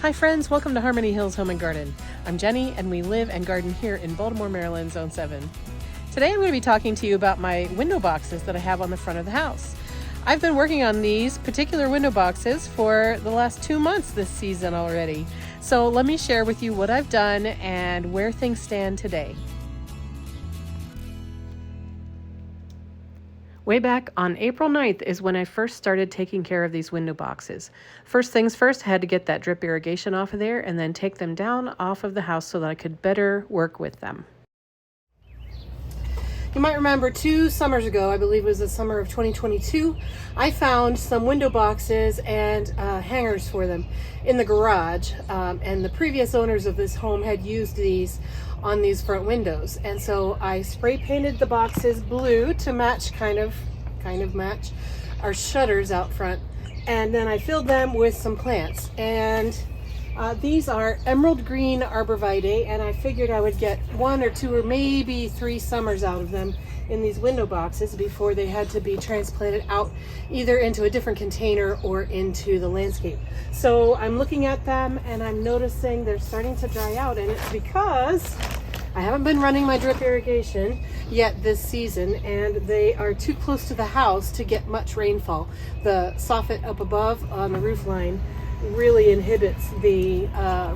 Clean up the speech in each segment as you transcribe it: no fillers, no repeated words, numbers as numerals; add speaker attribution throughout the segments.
Speaker 1: Hi friends, welcome to Harmony Hills Home and Garden. I'm Jenny and we live and garden here in Baltimore, Maryland, Zone 7. Today I'm going to be talking to you about my window boxes that I have on the front of the house. I've been working on these particular window boxes for the last 2 months this season already. So let me share with you what I've done and where things stand today. Way back on April 9th is when I first started taking care of these window boxes. First things first, I had to get that drip irrigation off of there and then take them down off of the house so that I could better work with them. You might remember 2 summers ago, I believe it was the summer of 2022, I found some window boxes and hangers for them in the garage. And the previous owners of this home had used these on these front windows. And so I spray painted the boxes blue to match, kind of match our shutters out front. And then I filled them with some plants. And these are emerald green arborvitae, and I figured I would get 1 or 2 or maybe 3 summers out of them in these window boxes before they had to be transplanted out either into a different container or into the landscape. So I'm looking at them and I'm noticing they're starting to dry out, and it's because I haven't been running my drip irrigation yet this season, and they are too close to the house to get much rainfall. The soffit up above on the roof line really inhibits the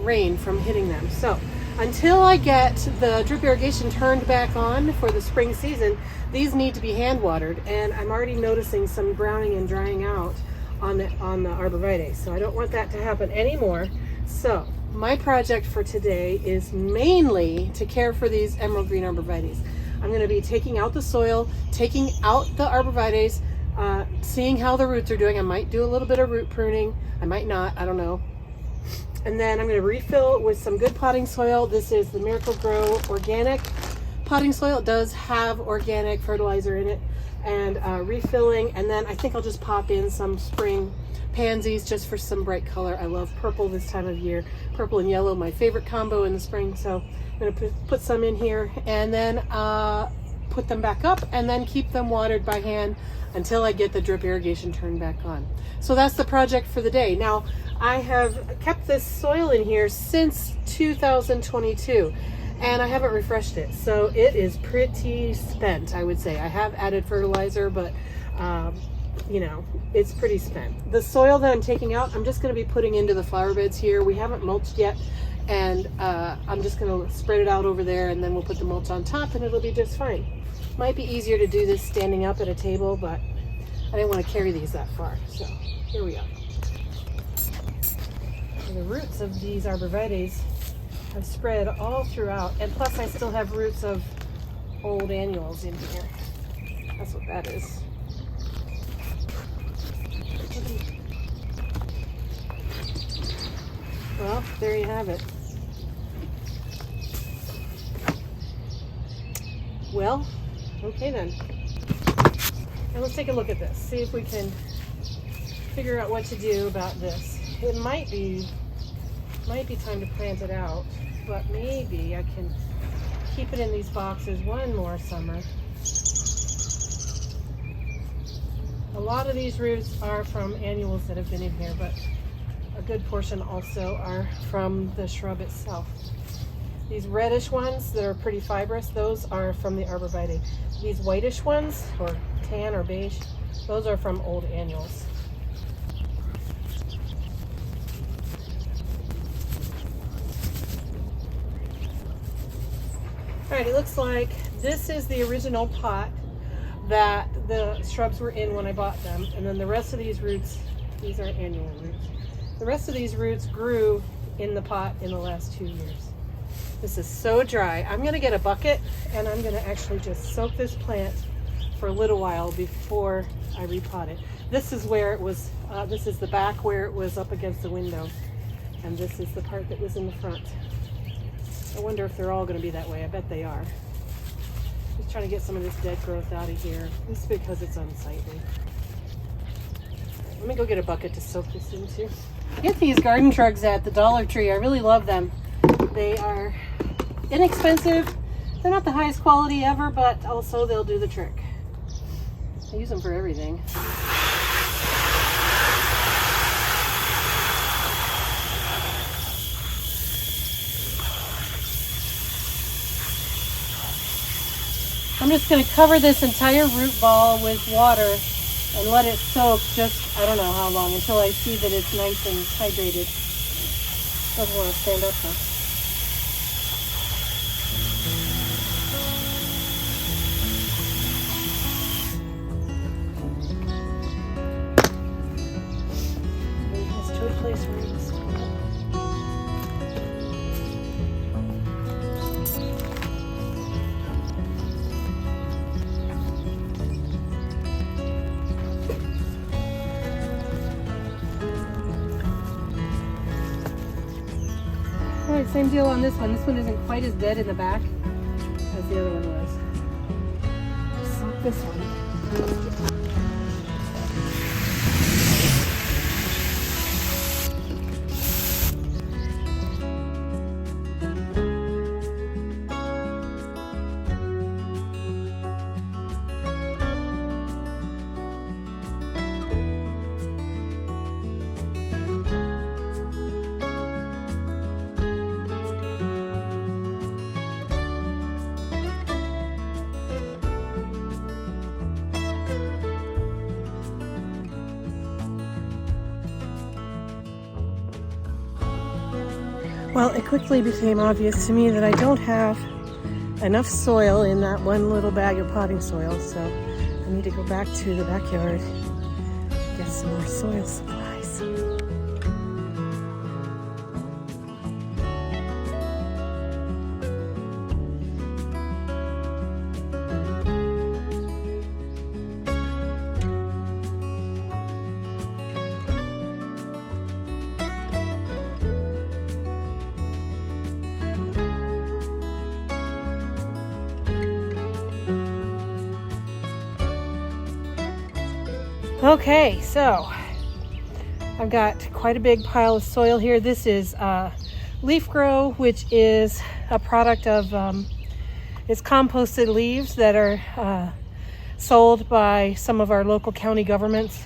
Speaker 1: rain from hitting them. So until I get the drip irrigation turned back on for the spring season, these need to be hand watered, and I'm already noticing some browning and drying out on the arborvitae. So I don't want that to happen anymore. So my project for today is mainly to care for these emerald green arborvitaes. I'm going to be taking out the soil, taking out the arborvitaes, seeing how the roots are doing. I might do a little bit of root pruning. I might not, I don't know. And then I'm going to refill with some good potting soil. This is the Miracle Grow organic potting soil. It does have organic fertilizer in it. And refilling, and then I think I'll just pop in some spring pansies just for some bright color. I love purple this time of year. Purple and yellow, my favorite combo in the spring. So I'm going to put some in here and then put them back up and then keep them watered by hand until I get the drip irrigation turned back on. So that's the project for the day. Now, I have kept this soil in here since 2022 and I haven't refreshed it. So it is pretty spent, I would say. I have added fertilizer, but you know, it's pretty spent. The soil that I'm taking out, I'm just going to be putting into the flower beds here. We haven't mulched yet, and I'm just going to spread it out over there, and then we'll put the mulch on top and it'll be just fine. Might be easier to do this standing up at a table, but I didn't want to carry these that far. So here we are. And the roots of these arborvitaes have spread all throughout, and plus I still have roots of old annuals in here. That's what that is. Well, there you have it. Well, okay then. Now let's take a look at this. See if we can figure out what to do about this. It might be time to plant it out, but maybe I can keep it in these boxes 1 more summer. A lot of these roots are from annuals that have been in here, but a good portion also are from the shrub itself. These reddish ones that are pretty fibrous, those are from the arborvitae. These whitish ones, or tan or beige, those are from old annuals. All right, it looks like this is the original pot that the shrubs were in when I bought them, and then the rest of these roots, these are annual roots. The rest of these roots grew in the pot in the last 2 years. This is so dry. I'm going to get a bucket and I'm going to actually just soak this plant for a little while before I repot it. This is where it was, this is the back where it was up against the window, and this is the part that was in the front. I wonder if they're all going to be that way. I bet they are. Just trying to get some of this dead growth out of here. This is because it's unsightly. Let me go get a bucket to soak this into. Get these garden trugs at the Dollar Tree. I really love them. They are inexpensive. They're not the highest quality ever, but also they'll do the trick. I use them for everything. just going to cover this entire root ball with water and let it soak just, I don't know how long, until I see that it's nice and hydrated. Doesn't want to stand up though. To a place where you can All right, same deal on this one. This one isn't quite as dead in the back as the other one was. Just soak this one. Well, it quickly became obvious to me that I don't have enough soil in that one little bag of potting soil, so I need to go back to the backyard and get some more soil supplies. Okay, so I've got quite a big pile of soil here. This is Leaf Grow, which is a product of it's composted leaves that are sold by some of our local county governments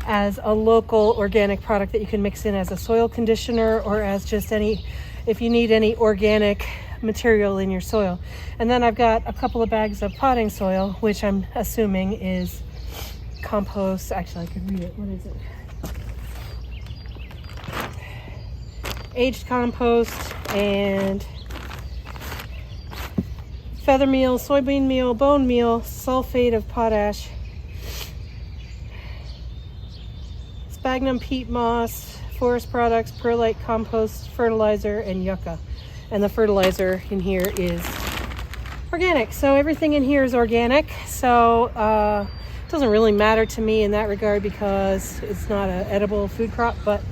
Speaker 1: as a local organic product that you can mix in as a soil conditioner or as just if you need any organic material in your soil. And then I've got a couple of bags of potting soil, which I'm assuming is compost. Actually, I could read it. What is it? Aged compost and feather meal, soybean meal, bone meal, sulfate of potash, sphagnum peat moss, forest products, perlite compost, fertilizer, and yucca. And the fertilizer in here is organic. So everything in here is organic. So doesn't really matter to me in that regard because it's not an edible food crop, but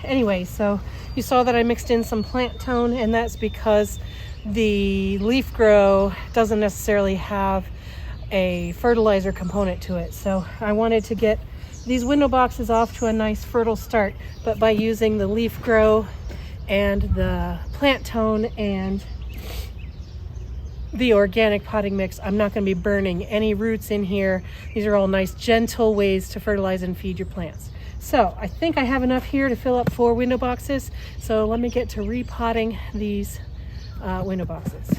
Speaker 1: anyway, so you saw that I mixed in some plant tone, and that's because the Leaf Grow doesn't necessarily have a fertilizer component to it. So I wanted to get these window boxes off to a nice fertile start, but by using the Leaf Grow and the plant tone and the organic potting mix, I'm not going to be burning any roots in here. These are all nice, gentle ways to fertilize and feed your plants. So I think I have enough here to fill up 4 window boxes. So let me get to repotting these window boxes.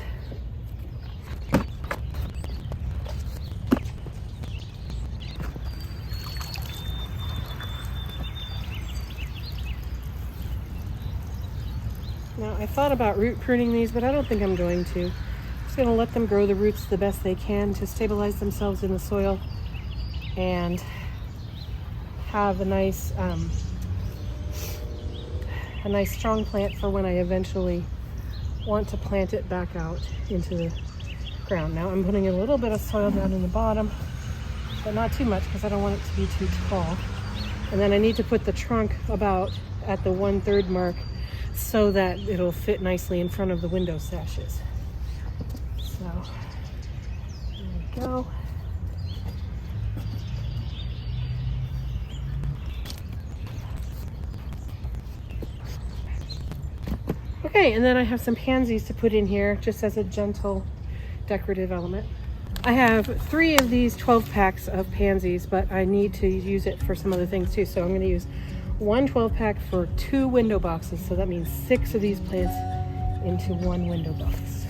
Speaker 1: Now I thought about root pruning these, but I don't think I'm going to. Going to let them grow the roots the best they can to stabilize themselves in the soil and have a nice strong plant for when I eventually want to plant it back out into the ground. Now I'm putting a little bit of soil down in the bottom, but not too much because I don't want it to be too tall. And then I need to put the trunk about at the 1/3 mark so that it'll fit nicely in front of the window sashes. So there we go. Okay, and then I have some pansies to put in here just as a gentle decorative element. I have 3 of these 12 packs of pansies, but I need to use it for some other things too. So I'm going to use 1 12-pack for 2 window boxes. So that means 6 of these plants into 1 window box.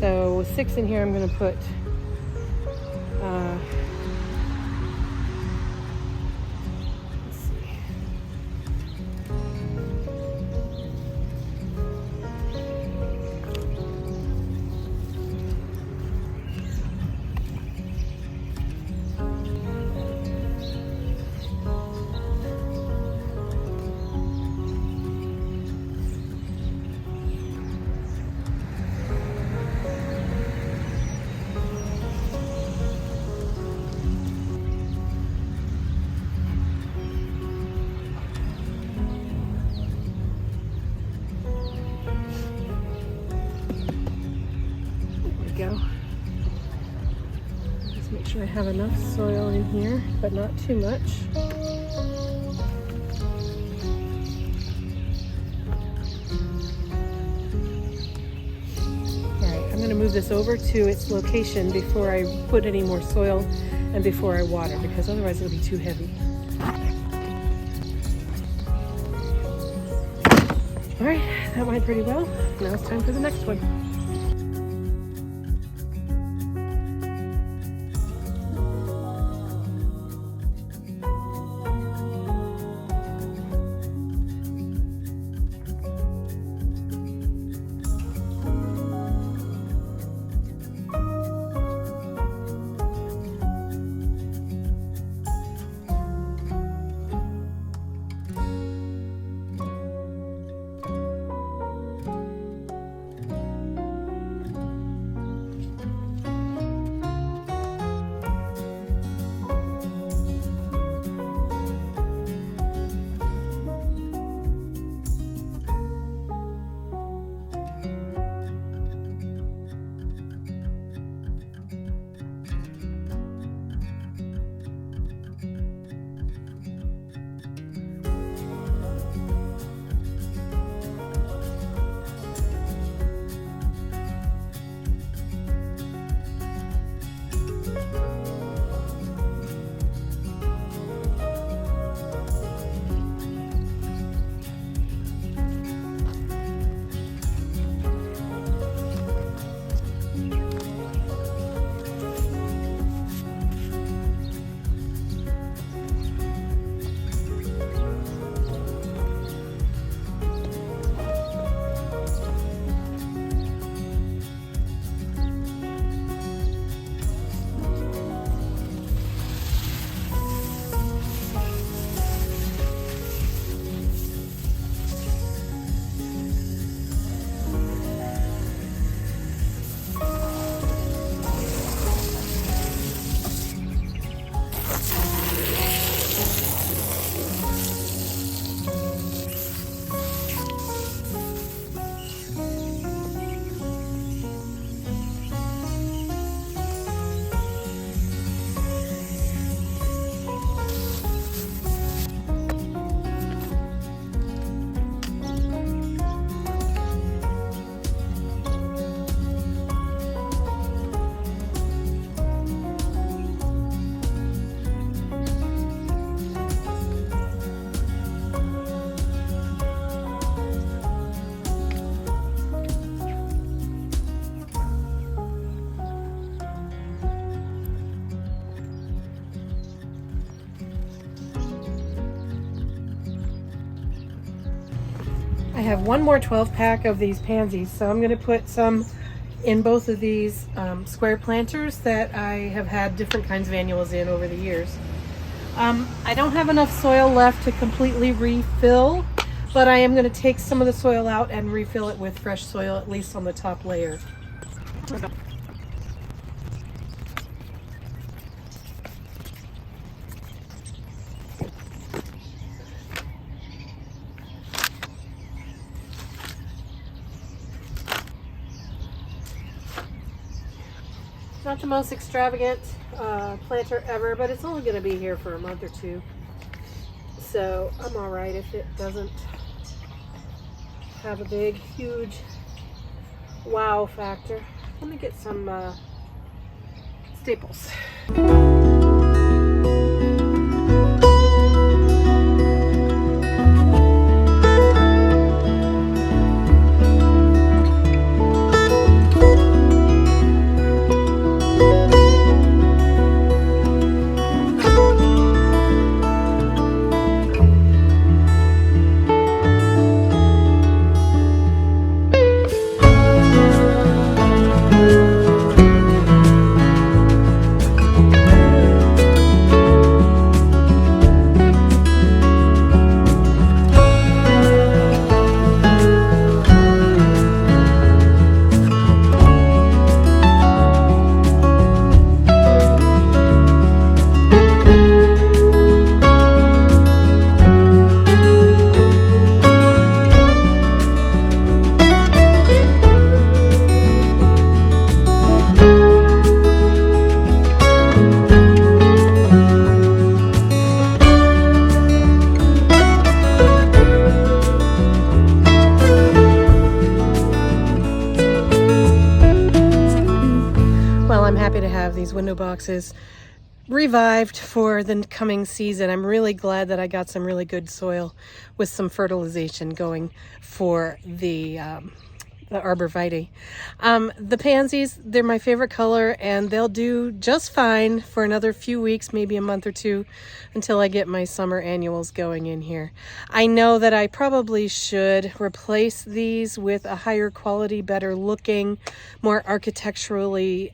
Speaker 1: So with 6 in here, I'm going to put let's see. Go. Just make sure I have enough soil in here, but not too much. Alright, I'm going to move this over to its location before I put any more soil and before I water, because otherwise it'll be too heavy. Alright, that went pretty well. Now it's time for the next one. I have one more 12 pack of these pansies, so I'm going to put some in both of these square planters that I have had different kinds of annuals in over the years. I don't have enough soil left to completely refill, but I am going to take some of the soil out and refill it with fresh soil, at least on the top layer. Not the most extravagant planter ever, but it's only going to be here for a month or two. So I'm all right if it doesn't have a big, huge wow factor. Let me get some staples. happy to have these window boxes revived for the coming season. I'm really glad that I got some really good soil with some fertilization going for the arborvitae. The pansies, they're my favorite color, and they'll do just fine for another few weeks, maybe a month or two, until I get my summer annuals going in here. I know that I probably should replace these with a higher quality, better looking, more architecturally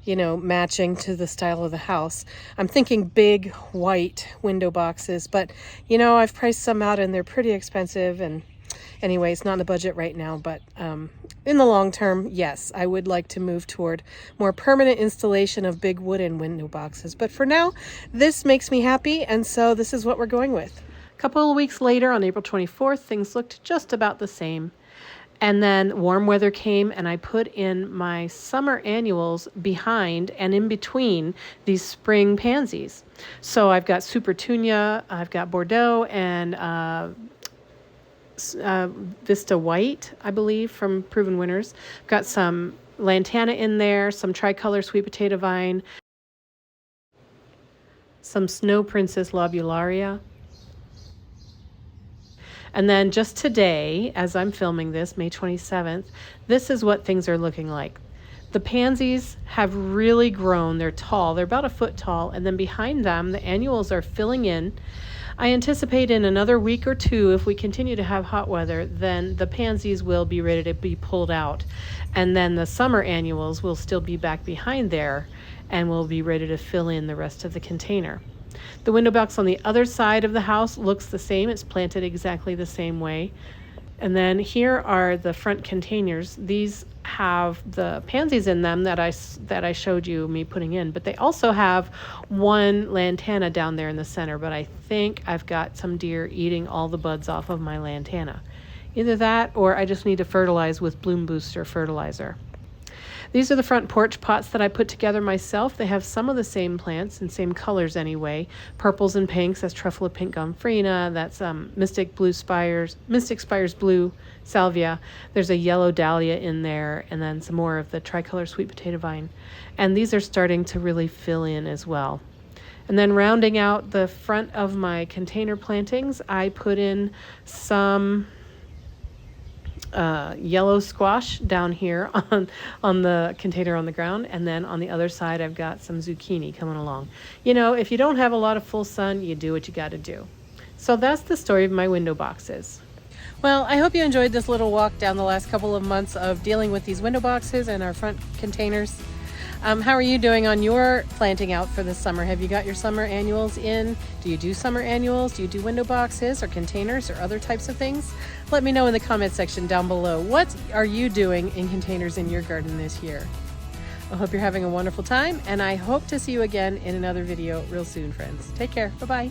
Speaker 1: matching to the style of the house. I'm thinking big white window boxes, but I've priced some out and they're pretty expensive, and anyway, it's not in the budget right now, but in the long term, yes, I would like to move toward more permanent installation of big wooden window boxes. But for now, this makes me happy, and so this is what we're going with. A couple of weeks later, on April 24th, things looked just about the same. And then warm weather came, and I put in my summer annuals behind and in between these spring pansies. So I've got Super Tunia, I've got Bordeaux, and Vista White, I believe, from Proven Winners. I've got some Lantana in there, some tricolor sweet potato vine, some Snow Princess lobularia. And then just today, as I'm filming this, May 27th, this is what things are looking like. The pansies have really grown. They're tall. They're about a foot tall. And then behind them, the annuals are filling in. I anticipate in another week or two, if we continue to have hot weather, then the pansies will be ready to be pulled out. And then the summer annuals will still be back behind there and will be ready to fill in the rest of the container. The window box on the other side of the house looks the same. It's planted exactly the same way. And then here are the front containers. These have the pansies in them that I showed you me putting in, but they also have one lantana down there in the center, but I think I've got some deer eating all the buds off of my lantana. Either that, or I just need to fertilize with Bloom Booster fertilizer. These are the front porch pots that I put together myself. They have some of the same plants and same colors anyway. Purples and pinks, that's Truffula Pink Gomphrena, that's Mystic Spires Blue Salvia. There's a yellow dahlia in there, and then some more of the tricolor sweet potato vine. And these are starting to really fill in as well. And then rounding out the front of my container plantings, I put in some yellow squash down here on the container on the ground, and then on the other side I've got some zucchini coming along. If you don't have a lot of full sun, you do what you got to do. So that's the story of my window boxes. Well, I hope you enjoyed this little walk down the last couple of months of dealing with these window boxes and our front containers. How are you doing on your planting out for this summer? Have you got your summer annuals in? Do you do summer annuals? Do you do window boxes or containers or other types of things? Let me know in the comment section down below. What are you doing in containers in your garden this year? I hope you're having a wonderful time, and I hope to see you again in another video real soon, friends. Take care. Bye-bye.